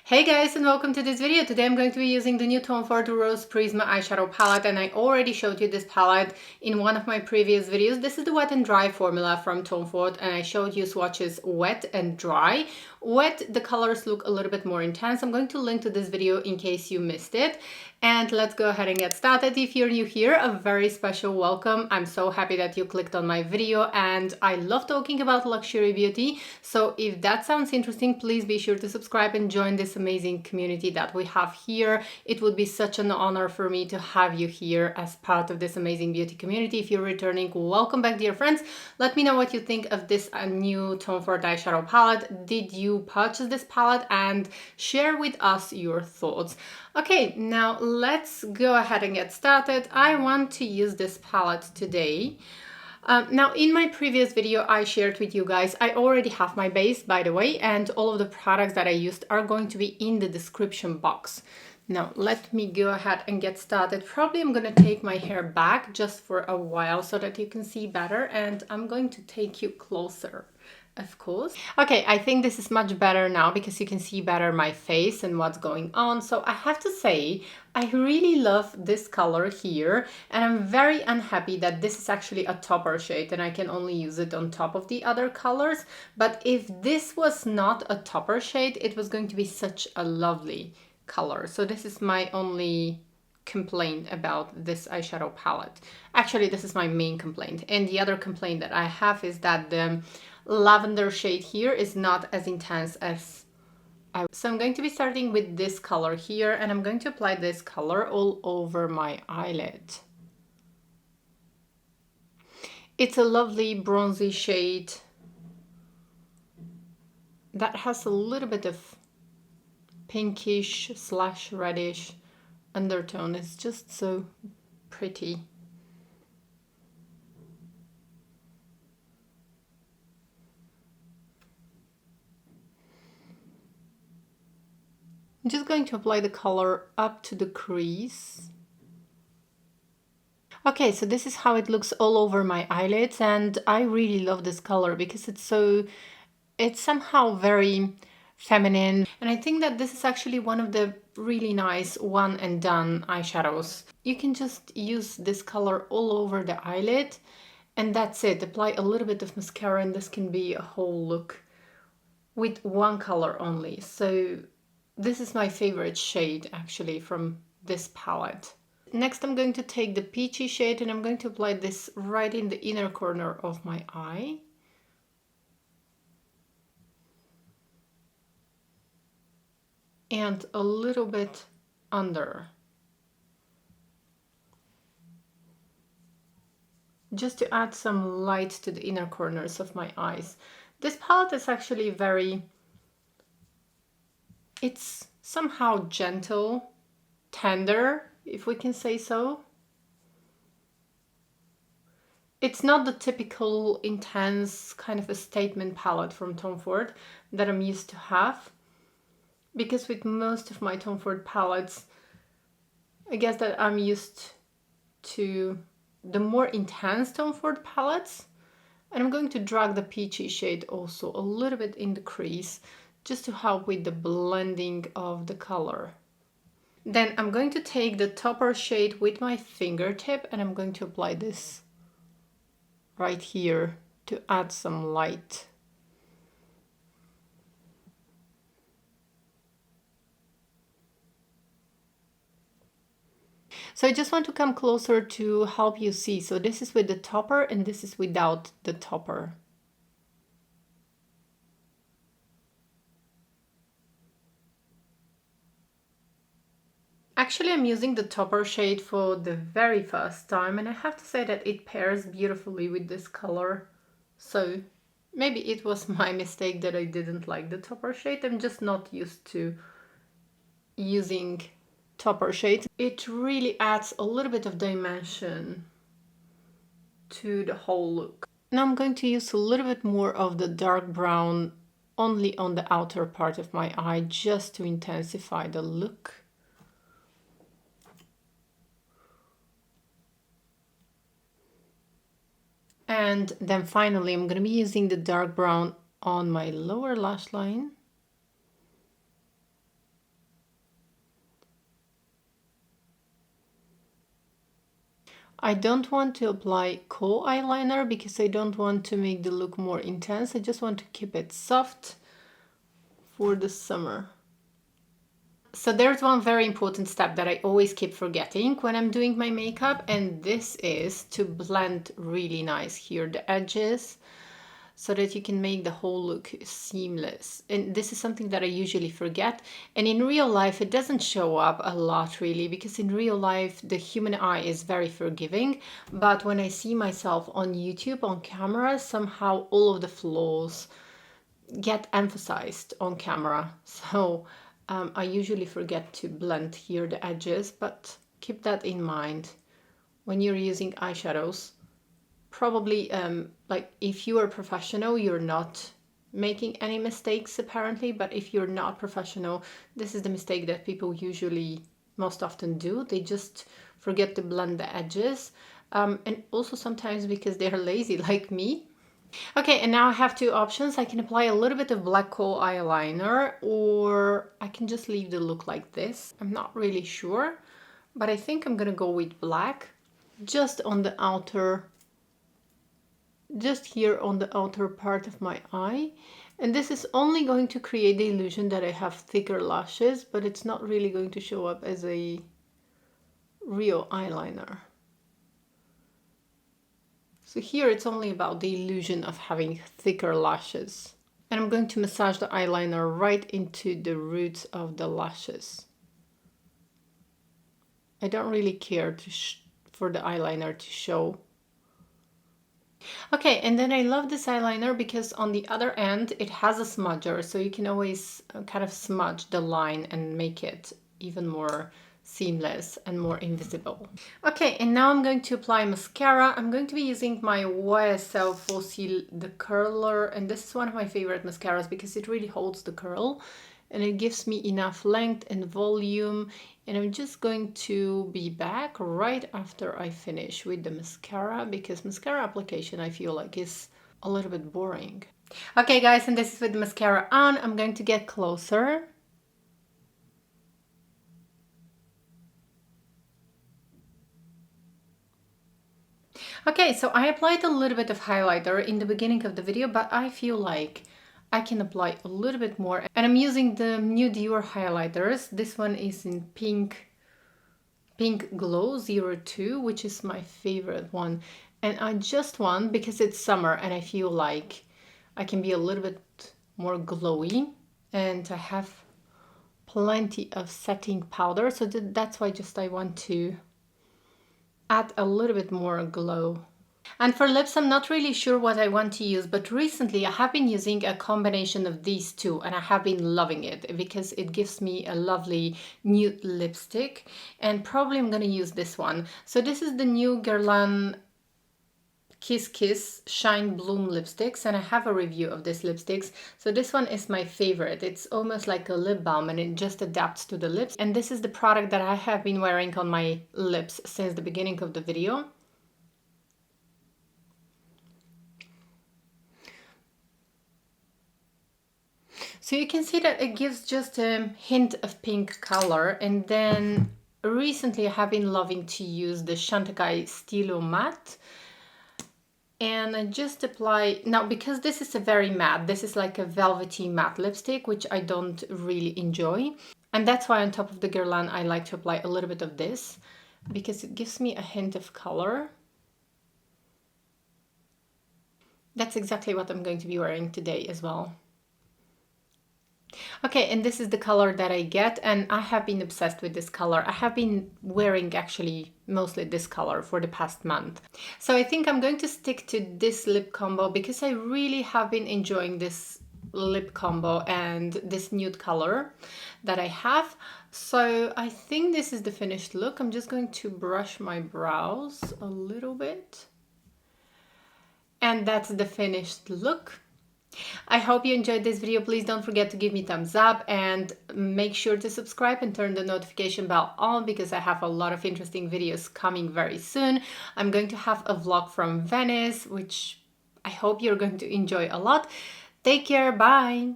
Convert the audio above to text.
Hey guys, and welcome to this video. Today I'm going to be using the new TF Rose Prisme eyeshadow palette, and I already showed you this palette in one of my previous videos. This is the wet and dry formula from TF, and I showed you swatches wet and dry. Wet, the colors look a little bit more intense. I'm going to link to this video in case you missed it. And let's go ahead and get started. If you're new here, a very special welcome. I'm so happy that you clicked on my video, and I love talking about luxury beauty. So if that sounds interesting, please be sure to subscribe and join this amazing community that we have here. It would be such an honor for me to have you here as part of this amazing beauty community. If you're returning, welcome back, dear friends. Let me know what you think of this new TF eyeshadow palette. Did you purchase this palette? And share with us your thoughts. Okay, now let's go ahead and get started. I want to use this palette today. Now, in my previous video, I shared with you guys, I already have my base, by the way, and all of the products that I used are going to be in the description box. Now, let me go ahead and get started. Probably I'm going to take my hair back just for a while so that you can see better, and I'm going to take you closer. Of course. Okay, I think this is much better now because you can see better my face and what's going on. So I have to say, I really love this color here, and I'm very unhappy that this is actually a topper shade and I can only use it on top of the other colors. But if this was not a topper shade, it was going to be such a lovely color. So this is my only complaint about this eyeshadow palette. Actually, this is my main complaint. And the other complaint that I have is that the lavender shade here is not as intense as so I'm going to be starting with this color here, and I'm going to apply this color all over my eyelid. It's a lovely bronzy shade that has a little bit of pinkish / reddish undertone. It's just so pretty. I'm just going to apply the color up to the crease. Okay, so this is how it looks all over my eyelids, and I really love this color because it's somehow very feminine. And I think that this is actually one of the really nice one and done eyeshadows. You can just use this color all over the eyelid, and that's it. Apply a little bit of mascara, and this can be a whole look with one color only. So this is my favorite shade actually from this palette. Next, I'm going to take the peachy shade and I'm going to apply this right in the inner corner of my eye. And a little bit under. Just to add some light to the inner corners of my eyes. This palette is actually it's somehow gentle, tender, if we can say so. It's not the typical intense kind of a statement palette from TF that I'm used to have. Because with most of my TF palettes, I guess that I'm used to the more intense TF palettes. And I'm going to drag the peachy shade also a little bit in the crease, just to help with the blending of the color. Then I'm going to take the topper shade with my fingertip and I'm going to apply this right here to add some light. So I just want to come closer to help you see. So this is with the topper and this is without the topper. Actually, I'm using the topper shade for the very first time, and I have to say that it pairs beautifully with this color. So maybe it was my mistake that I didn't like the topper shade. I'm just not used to using topper shades. It really adds a little bit of dimension to the whole look. Now I'm going to use a little bit more of the dark brown only on the outer part of my eye, just to intensify the look. And then finally, I'm going to be using the dark brown on my lower lash line. I don't want to apply kohl eyeliner because I don't want to make the look more intense. I just want to keep it soft for the summer. So there's one very important step that I always keep forgetting when I'm doing my makeup, and this is to blend really nice here the edges so that you can make the whole look seamless. And this is something that I usually forget. And in real life, it doesn't show up a lot really, because in real life, the human eye is very forgiving. But when I see myself on YouTube, on camera, somehow all of the flaws get emphasized on camera. So I usually forget to blend here the edges, but keep that in mind when you're using eyeshadows. Probably like if you are professional, you're not making any mistakes apparently, but if you're not professional, this is the mistake that people usually most often do. They just forget to blend the edges, and also sometimes because they're lazy like me. Okay, and now I have two options. I can apply a little bit of black kohl eyeliner, or I can just leave the look like this. I'm not really sure, but I think I'm gonna go with black, just on the outer, just here on the outer part of my eye. And this is only going to create the illusion that I have thicker lashes, but it's not really going to show up as a real eyeliner. So here it's only about the illusion of having thicker lashes. And I'm going to massage the eyeliner right into the roots of the lashes. I don't really care for the eyeliner to show. Okay, and then I love this eyeliner because on the other end it has a smudger, so you can always kind of smudge the line and make it even more seamless and more invisible. Okay, and now I'm going to apply mascara. I'm going to be using my YSL Fossil the curler, and this is one of my favorite mascaras because it really holds the curl and it gives me enough length and volume. And I'm just going to be back right after I finish with the mascara, because mascara application I feel like is a little bit boring. Okay guys, and this is with the mascara on. I'm going to get closer. Okay, so I applied a little bit of highlighter in the beginning of the video, but I feel like I can apply a little bit more. And I'm using the new Dior highlighters. This one is in Pink Glow 02, which is my favorite one. And I just want, because it's summer and I feel like I can be a little bit more glowy, and I have plenty of setting powder. So that's why I want to add a little bit more glow. And for lips, I'm not really sure what I want to use, but recently I have been using a combination of these two and I have been loving it because it gives me a lovely nude lipstick, and probably I'm going to use this one. So this is the new Guerlain Kiss Kiss Shine Bloom lipsticks, and I have a review of this lipsticks. So this one is my favorite. It's almost like a lip balm and it just adapts to the lips. And this is the product that I have been wearing on my lips since the beginning of the video. So you can see that it gives just a hint of pink color, and then recently I have been loving to use the Chantecaille Stylo Matte. And I just apply, now because this is a very matte, this is like a velvety matte lipstick, which I don't really enjoy. And that's why on top of the Guerlain I like to apply a little bit of this, because it gives me a hint of color. That's exactly what I'm going to be wearing today as well. Okay, and this is the color that I get, and I have been obsessed with this color. I have been wearing actually mostly this color for the past month. So I think I'm going to stick to this lip combo because I really have been enjoying this lip combo and this nude color that I have. So I think this is the finished look. I'm just going to brush my brows a little bit. And that's the finished look. I hope you enjoyed this video. Please don't forget to give me a thumbs up and make sure to subscribe and turn the notification bell on, because I have a lot of interesting videos coming very soon. I'm going to have a vlog from Venice, which I hope you're going to enjoy a lot. Take care, bye!